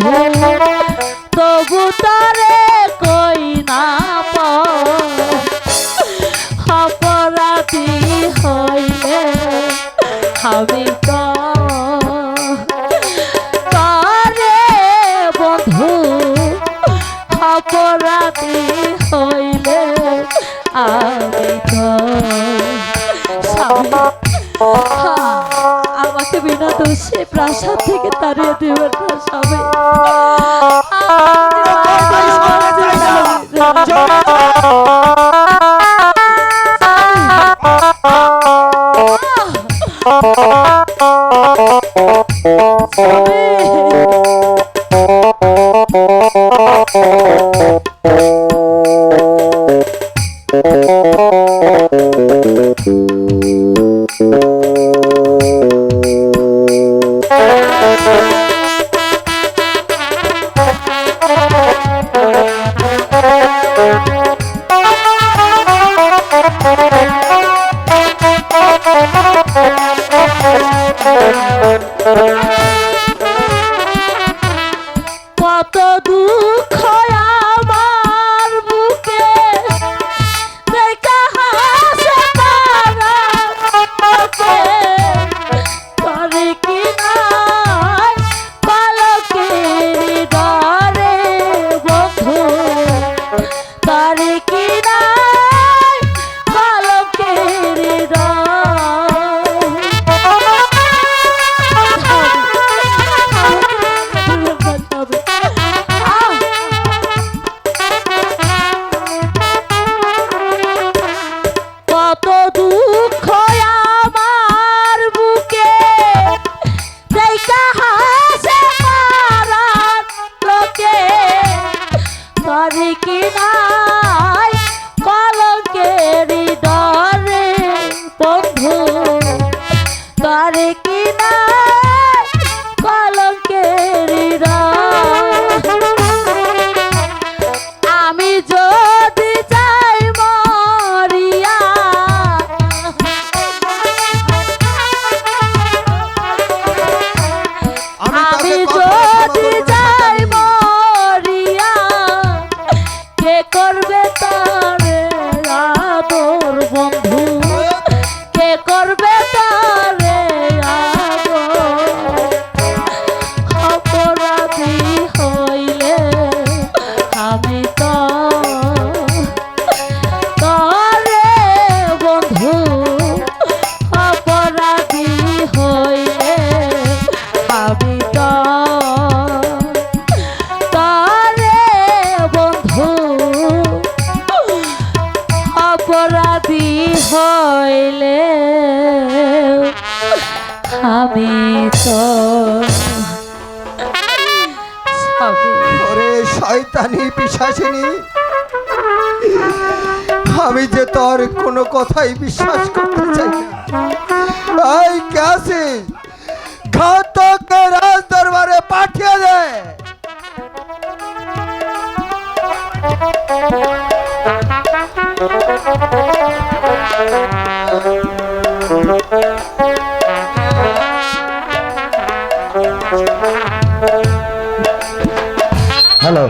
বন্ধু তবু তারে কই না অপরাধী হইলে আমি তো তারে বন্ধু অপরাধী হইলে আমি তো আমাকে বিনা দোষে প্রাসাদ থেকে তাড়িয়ে দেবেন না স্বামী। কত দুঃখ আমার বুকে দেখা হাসে তারা করে কি নাই পালকের ডরে বন্ধু করে কি নাই পালকের কত দুঃখ আমার বুকে দেখা হাসে পারার লোকে করে কি নাই কলঙ্কের ডরে বন্ধু করে কি নাই কলঙ্কের আমি যদি যাই মরিয়া আমি যদি যাই মরিয়া কে করবে তারে আদর বন্ধু কে করবে তারে আদর অপরাধী হইলে আমি তো তরে বন্ধু অপরাধী হইলে আমি তো তরে বন্ধু অপরাধী হইলে আমি তো ওরে শয়তানি পিশাচিনী, আমি যে তোর কোনো কথাই বিশ্বাস করতে চাই না। এই কে আছিস? ঘাতককে রাজ দরবারে পাঠিয়ে দে। হ্যালো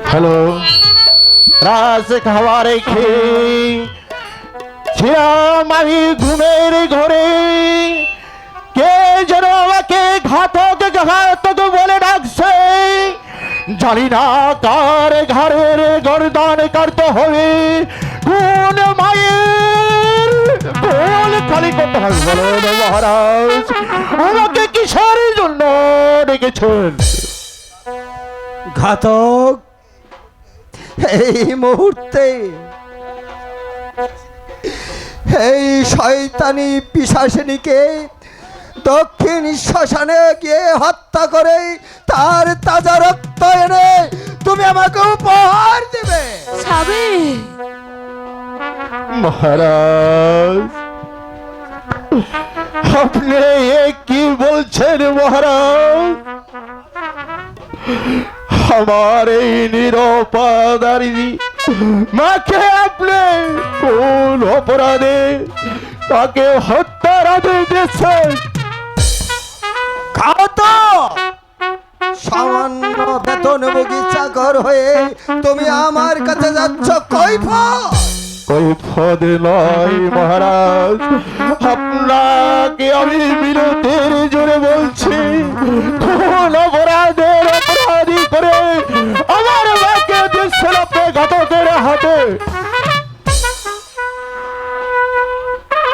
হ্যালো, রাজ খাওয়ার ছিলাম আমি ঘুমের ঘরে, কে যেন আমাকে ঘাতক ঘাতক বলে ডাকছে, জানি না কার ঘরের গর্দান কাটতে হবে, কোন মায়ের কোল খালি করতে হবে বলো মহারাজ, আমাকে কিসের জন্য ডেকেছেন? ঘাতক এই মুহূর্তে এই শয়তানি পিশাচিনীকে দক্ষিণ শ্মশানে গিয়ে হত্যা করে তার তাজা রক্ত এনে তুমি আমাকে উপহার দেবে। স্বামী মহারাজ, আপনি এ কি বলছেন মহারাজ? আমার এই নিরপরাধী মাকে আপনি কোন অপরাধে তাকে হত্যার আদেশ দিচ্ছেন? ঘাতক বনবগিচা ঘর হয়ে তুমি আমার কাছে যাচ্ছ কৈফত? কৈফত নয় মহারাজ, আপনাকে আমি বিরতের জোরে বলছি, কোন অপরাধের অপরাধী করে আমার মাকে দুঃসলভে ঘাতকের হাতে।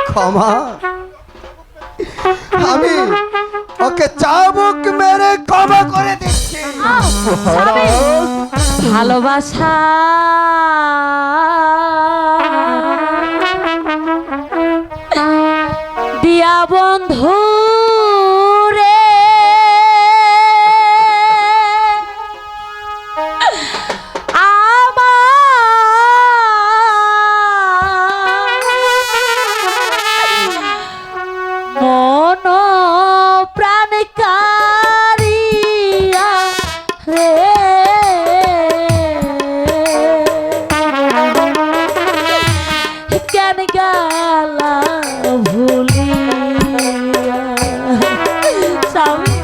ক্ষমা, আমি ওকে চাবুক মেরে ক্ষমা করে দিচ্ছি। স্বামী, ভালোবাসা দিয়া বন্ধু রে মন প্রাণ কারিয়া রে কেন গালা ভুলিয়া স্বামী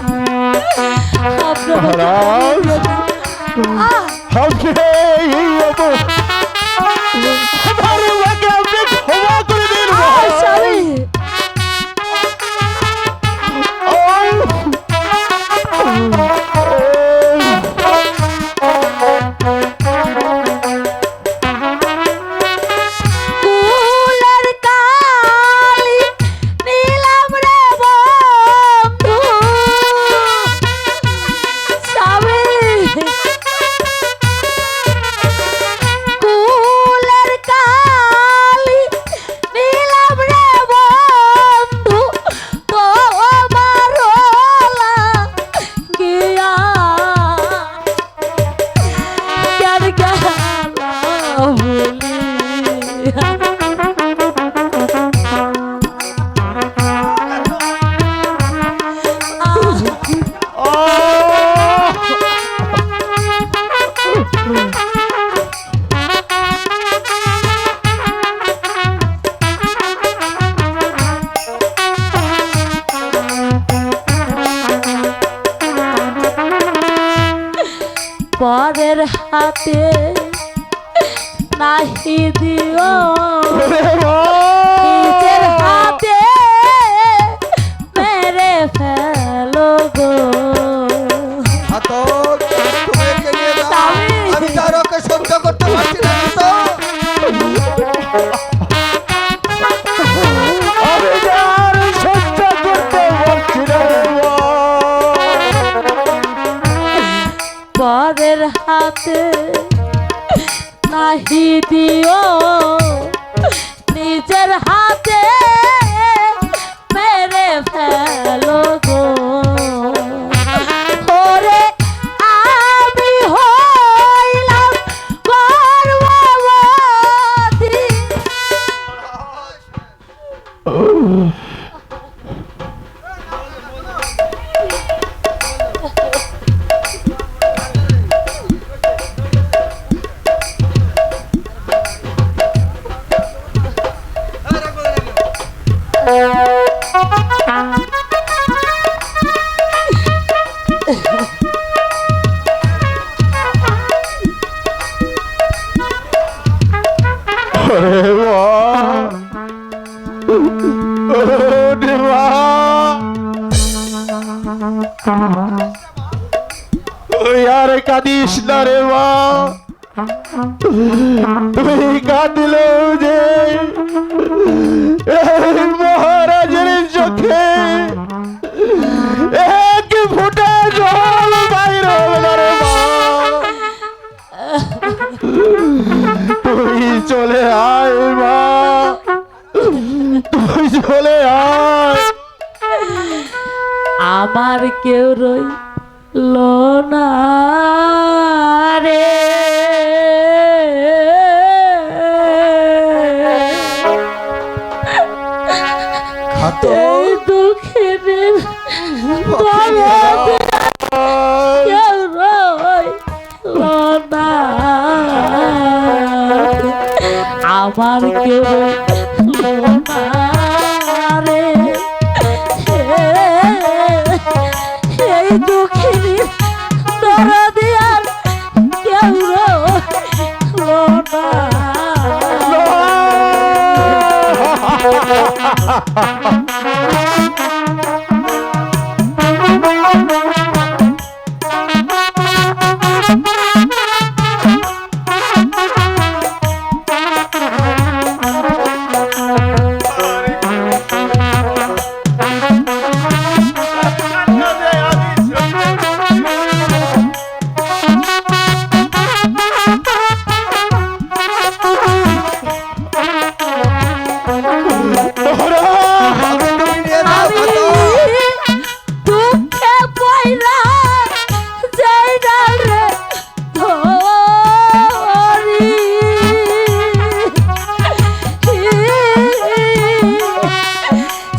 মহারাজ, আপনি আমার মাকে আপনি ক্ষমা করে দিন মহারাজ। স্বামী কুলের কালি নীলাম রে বন্ধু স্বামী কুলের কালি নীলাম রে বন্ধু তোমার লাগিয়া কেন গেলা ভুলিয়া পরের হাতে নাহি দিও নিজের হাতে মেরে ফেলো গো ঘাতক, তুমি একে নিয়ে যাও। স্বামী। আমি তার ওকে সহ্য করতে পারছি না ঘাতক। আমি আর সহ্য করতে পারছি না। পরের হাতে নাহি দিও নিজের হাতে মেরে ফেলো গো ওরে আমি হইলাম গর্ভবতী ওরে মা, ওরে মা, ওই আর কাঁদিস না রে মা, তুই কাঁদলেও যে এই মহারাজের চোখে এক ফোঁটা জল বাইর হবে না রে মা। তুই চলে আয় মা, তুই চলে আয়। আমার কেউ রইল না রে ঘাতক, এই দুঃখের দরদে কেউ রইল না আমার কেউ রইল না রে এই দুঃখের দরদে আর ওকে তুমি নিয়ে যাও আমি ঘাতক। দুঃখে পয়লা যাই না রে ধরি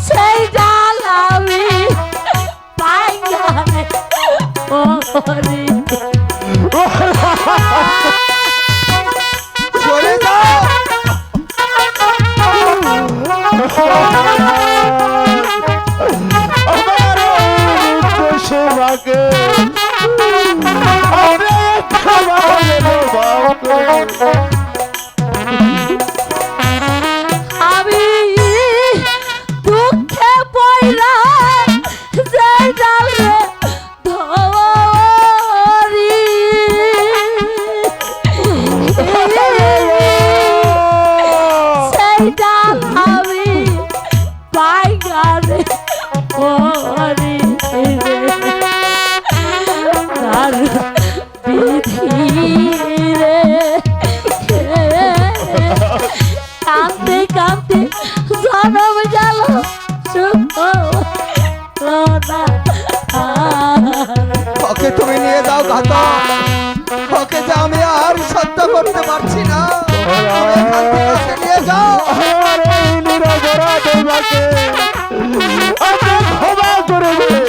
সেই ডাল আমি পাই না রে ধরি চলে যাও। আমার সেবাকে আমি দুঃখে পয়লা যাই ডাল রে ধরি সেই ডাল আমি পাই গারে ওরে তার বিধি রে কাঁদতে কাঁদতে জনম গেল সুখ না ওকে তুমি নিয়ে যাও ঘাতক। ওকে যে আমি আর সহ্য করতে পারছি না। তুমি এখান থেকে ওকে নিয়ে যাও। আমার এই নিরপরাধ দেবাকে আপনি ক্ষমা করে দিন।